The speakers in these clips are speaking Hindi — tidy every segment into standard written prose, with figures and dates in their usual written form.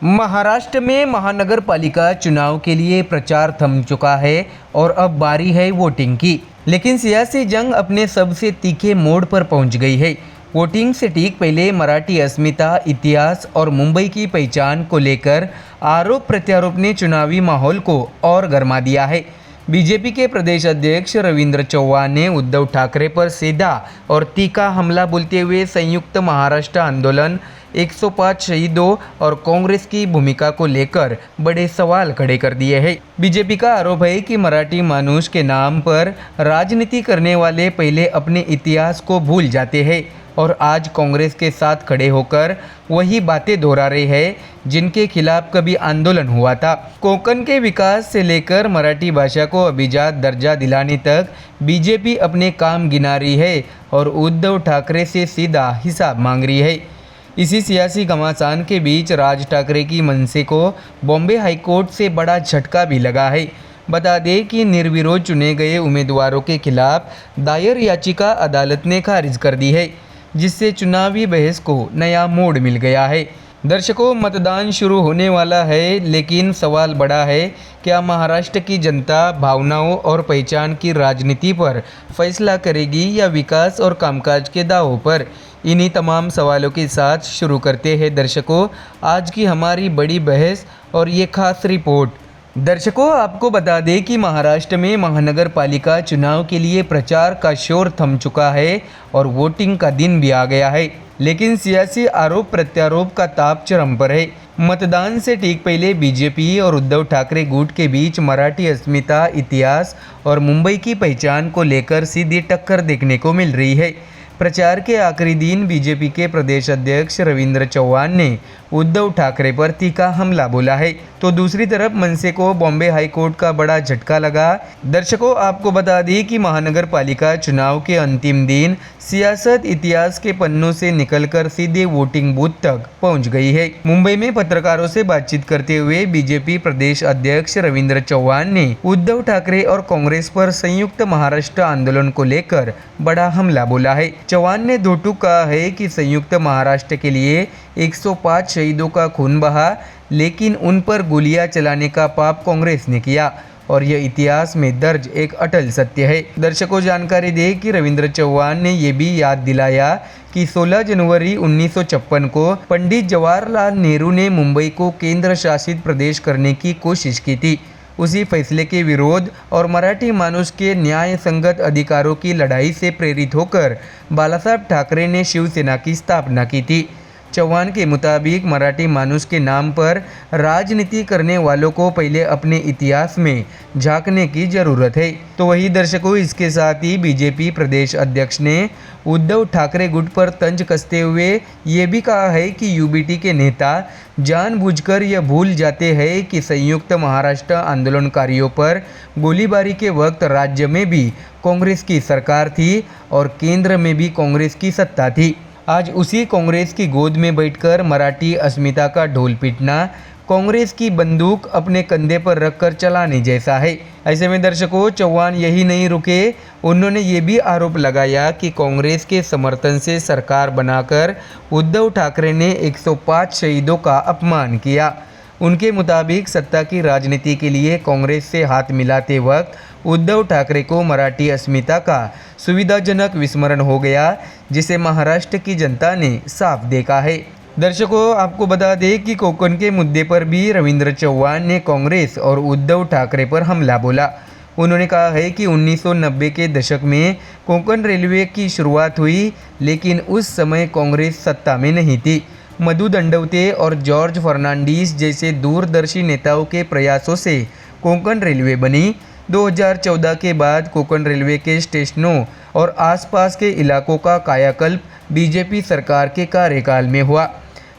महाराष्ट्र में महानगर पालिका चुनाव के लिए प्रचार थम चुका है और अब बारी है वोटिंग की। लेकिन सियासी जंग अपने सबसे तीखे मोड़ पर पहुंच गई है। वोटिंग से ठीक पहले मराठी अस्मिता, इतिहास और मुंबई की पहचान को लेकर आरोप प्रत्यारोप ने चुनावी माहौल को और गर्मा दिया है। बीजेपी के प्रदेश अध्यक्ष रविंद्र चौहान ने उद्धव ठाकरे पर सीधा और तीखा हमला बोलते हुए संयुक्त महाराष्ट्र आंदोलन, 105 शहीदों और कांग्रेस की भूमिका को लेकर बड़े सवाल खड़े कर दिए हैं। बीजेपी का आरोप है कि मराठी मानुष के नाम पर राजनीति करने वाले पहले अपने इतिहास को भूल जाते हैं और आज कांग्रेस के साथ खड़े होकर वही बातें दोहरा रहे हैं जिनके खिलाफ कभी आंदोलन हुआ था। कोंकण के विकास से लेकर मराठी भाषा को अभिजात दर्जा दिलाने तक बीजेपी अपने काम गिना रही है और उद्धव ठाकरे से सीधा हिसाब मांग रही है। इसी सियासी घमासान के बीच राज ठाकरे की मनसे को बॉम्बे हाईकोर्ट से बड़ा झटका भी लगा है। बता दें कि निर्विरोध चुने गए उम्मीदवारों के खिलाफ दायर याचिका अदालत ने खारिज कर दी है, जिससे चुनावी बहस को नया मोड़ मिल गया है। दर्शकों, मतदान शुरू होने वाला है, लेकिन सवाल बड़ा है, क्या महाराष्ट्र की जनता भावनाओं और पहचान की राजनीति पर फैसला करेगी या विकास और कामकाज के दावों पर? इन्हीं तमाम सवालों के साथ शुरू करते हैं दर्शकों आज की हमारी बड़ी बहस और ये खास रिपोर्ट। दर्शकों, आपको बता दें कि महाराष्ट्र में महानगर पालिका चुनाव के लिए प्रचार का शोर थम चुका है और वोटिंग का दिन भी आ गया है, लेकिन सियासी आरोप प्रत्यारोप का ताप चरम पर है। मतदान से ठीक पहले बीजेपी और उद्धव ठाकरे गुट के बीच मराठी अस्मिता, इतिहास और मुंबई की पहचान को लेकर सीधी टक्कर देखने को मिल रही है। प्रचार के आखिरी दिन बीजेपी के प्रदेश अध्यक्ष रविंद्र चौहान ने उद्धव ठाकरे पर तीखा हमला बोला है, तो दूसरी तरफ मनसे को बॉम्बे हाईकोर्ट का बड़ा झटका लगा। दर्शकों, आपको बता दी कि महानगर पालिका चुनाव के अंतिम दिन सियासत इतिहास के पन्नों से निकलकर सीधे वोटिंग बूथ तक पहुंच गई है। मुंबई में पत्रकारों से बातचीत करते हुए बीजेपी प्रदेश अध्यक्ष रविंद्र चौहान ने उद्धव ठाकरे और कांग्रेस पर संयुक्त महाराष्ट्र आंदोलन को लेकर बड़ा हमला बोला है। चौहान ने धोटू कहा है कि संयुक्त महाराष्ट्र के लिए 105 शहीदों का खून बहा, लेकिन उन पर गोलियां चलाने का पाप कांग्रेस ने किया और यह इतिहास में दर्ज एक अटल सत्य है। दर्शकों, जानकारी दें कि रविंद्र चौहान ने यह भी याद दिलाया कि 16 जनवरी 1956 को पंडित जवाहरलाल नेहरू ने मुंबई को केंद्र शासित प्रदेश करने की कोशिश की थी। उसी फैसले के विरोध और मराठी मानुष के न्याय संगत अधिकारों की लड़ाई से प्रेरित होकर बालासाहेब ठाकरे ने शिवसेना की स्थापना की थी। चौहान के मुताबिक मराठी मानुष के नाम पर राजनीति करने वालों को पहले अपने इतिहास में झांकने की जरूरत है। तो वही दर्शकों, इसके साथ ही बीजेपी प्रदेश अध्यक्ष ने उद्धव ठाकरे गुट पर तंज कसते हुए ये भी कहा है कि यूबीटी के नेता जानबूझकर यह भूल जाते हैं कि संयुक्त महाराष्ट्र आंदोलनकारियों पर गोलीबारी के वक्त राज्य में भी कांग्रेस की सरकार थी और केंद्र में भी कांग्रेस की सत्ता थी। आज उसी कांग्रेस की गोद में बैठकर मराठी अस्मिता का ढोल पीटना कांग्रेस की बंदूक अपने कंधे पर रखकर चलाने जैसा है। ऐसे में दर्शकों, चौहान यही नहीं रुके, उन्होंने ये भी आरोप लगाया कि कांग्रेस के समर्थन से सरकार बनाकर उद्धव ठाकरे ने 105 शहीदों का अपमान किया। उनके मुताबिक सत्ता की राजनीति के लिए कांग्रेस से हाथ मिलाते वक्त उद्धव ठाकरे को मराठी अस्मिता का सुविधाजनक विस्मरण हो गया, जिसे महाराष्ट्र की जनता ने साफ देखा है। दर्शकों, आपको बता दें कि कोंकण के मुद्दे पर भी रविंद्र चौहान ने कांग्रेस और उद्धव ठाकरे पर हमला बोला। उन्होंने कहा है कि 1990 के दशक में कोंकण रेलवे की शुरुआत हुई, लेकिन उस समय कांग्रेस सत्ता में नहीं थी। मधु दंडवते और जॉर्ज फर्नांडीज जैसे दूरदर्शी नेताओं के प्रयासों से कोंकण रेलवे बनी। 2014 के बाद कोंकण रेलवे के स्टेशनों और आसपास के इलाकों का कायाकल्प बीजेपी सरकार के कार्यकाल में हुआ।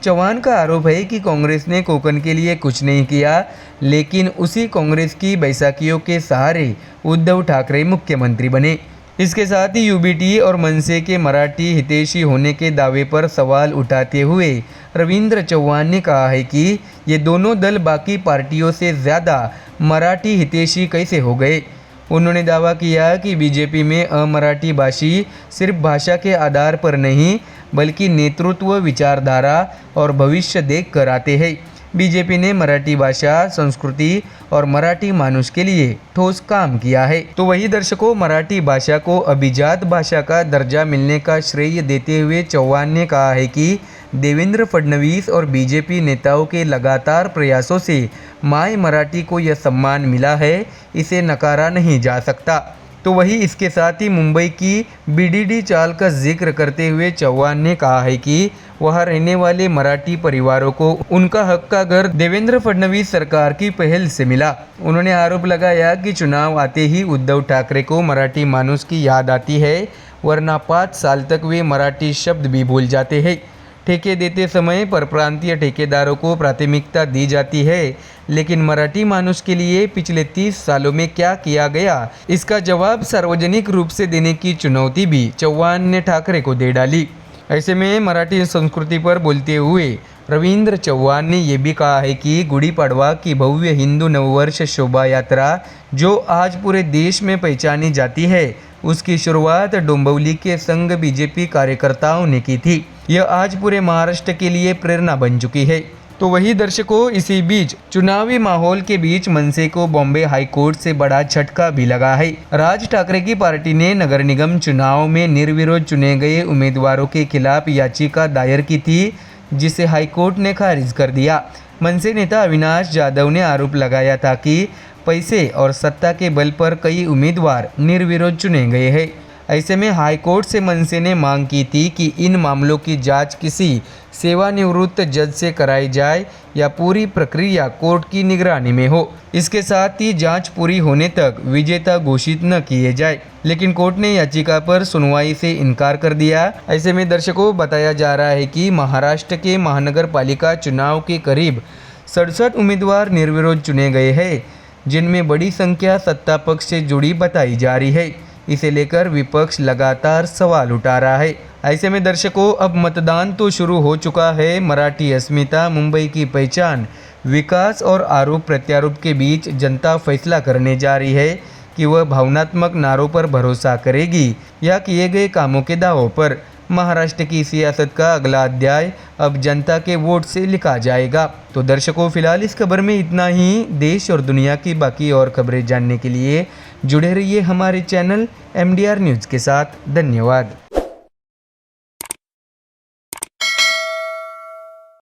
चौहान का आरोप है कि कांग्रेस ने कोंकण के लिए कुछ नहीं किया, लेकिन उसी कांग्रेस की बैसाखियों के सहारे उद्धव ठाकरे मुख्यमंत्री बने। इसके साथ ही यूबीटी और मनसे के मराठी हितैषी होने के दावे पर सवाल उठाते हुए रविंद्र चौहान ने कहा है कि ये दोनों दल बाकी पार्टियों से ज़्यादा मराठी हितैषी कैसे हो गए। उन्होंने दावा किया कि बीजेपी में अमराठी भाषी सिर्फ भाषा के आधार पर नहीं, बल्कि नेतृत्व, विचारधारा और भविष्य देख कर आते हैं। बीजेपी ने मराठी भाषा, संस्कृति और मराठी मानुष के लिए ठोस काम किया है। तो वही दर्शकों, मराठी भाषा को अभिजात भाषा का दर्जा मिलने का श्रेय देते हुए चौहान ने कहा है कि देवेंद्र फडणवीस और बीजेपी नेताओं के लगातार प्रयासों से माय मराठी को यह सम्मान मिला है, इसे नकारा नहीं जा सकता। तो वही इसके साथ ही मुंबई की बीडीडी चाल का जिक्र करते हुए चौहान ने कहा है कि वहां रहने वाले मराठी परिवारों को उनका हक का घर देवेंद्र फडणवीस सरकार की पहल से मिला। उन्होंने आरोप लगाया कि चुनाव आते ही उद्धव ठाकरे को मराठी मानुष की याद आती है, वरना 5 साल तक वे मराठी शब्द भी भूल जाते हैं। ठेके देते समय परप्रांतीय ठेकेदारों को प्राथमिकता दी जाती है, लेकिन मराठी मानुष के लिए पिछले 30 सालों में क्या किया गया, इसका जवाब सार्वजनिक रूप से देने की चुनौती भी चौहान ने ठाकरे को दे डाली। ऐसे में मराठी संस्कृति पर बोलते हुए रविंद्र चौहान ने यह भी कहा है कि गुड़ी पड़वा की भव्य हिंदू नववर्ष शोभा यात्रा जो आज पूरे देश में पहचानी जाती है, उसकी शुरुआत डोंबिवली के संघ बीजेपी कार्यकर्ताओं ने की थी। यह आज पूरे महाराष्ट्र के लिए प्रेरणा बन चुकी है। तो वही दर्शकों, इसी बीच चुनावी माहौल के बीच मनसे को बॉम्बे हाईकोर्ट से बड़ा झटका भी लगा है। राज ठाकरे की पार्टी ने नगर निगम चुनाव में निर्विरोध चुने गए उम्मीदवारों के खिलाफ याचिका दायर की थी, जिसे हाईकोर्ट ने खारिज कर दिया। मनसे नेता अविनाश जाधव ने आरोप लगाया था कि पैसे और सत्ता के बल पर कई उम्मीदवार निर्विरोध चुने गए हैं। ऐसे में हाईकोर्ट से मनसे ने मांग की थी कि इन मामलों की जांच किसी सेवानिवृत्त जज से कराई जाए या पूरी प्रक्रिया कोर्ट की निगरानी में हो। इसके साथ ही जांच पूरी होने तक विजेता घोषित न किए जाए, लेकिन कोर्ट ने याचिका पर सुनवाई से इनकार कर दिया। ऐसे में दर्शकों, बताया जा रहा है कि महाराष्ट्र के महानगर पालिका चुनाव के करीब 67 उम्मीदवार निर्विरोध चुने गए हैं, जिनमें बड़ी संख्या सत्ता पक्ष से जुड़ी बताई जा रही है। इसे लेकर विपक्ष लगातार सवाल उठा रहा है। ऐसे में दर्शकों, अब मतदान तो शुरू हो चुका है। मराठी अस्मिता, मुंबई की पहचान, विकास और आरोप प्रत्यारोप के बीच जनता फैसला करने जा रही है कि वह भावनात्मक नारों पर भरोसा करेगी या किए गए कामों के दावों पर। महाराष्ट्र की सियासत का अगला अध्याय अब जनता के वोट से लिखा जाएगा। तो दर्शकों, फिलहाल इस खबर में इतना ही। देश और दुनिया की बाकी और खबरें जानने के लिए जुड़े रहिए हमारे चैनल MDR न्यूज़ के साथ। धन्यवाद।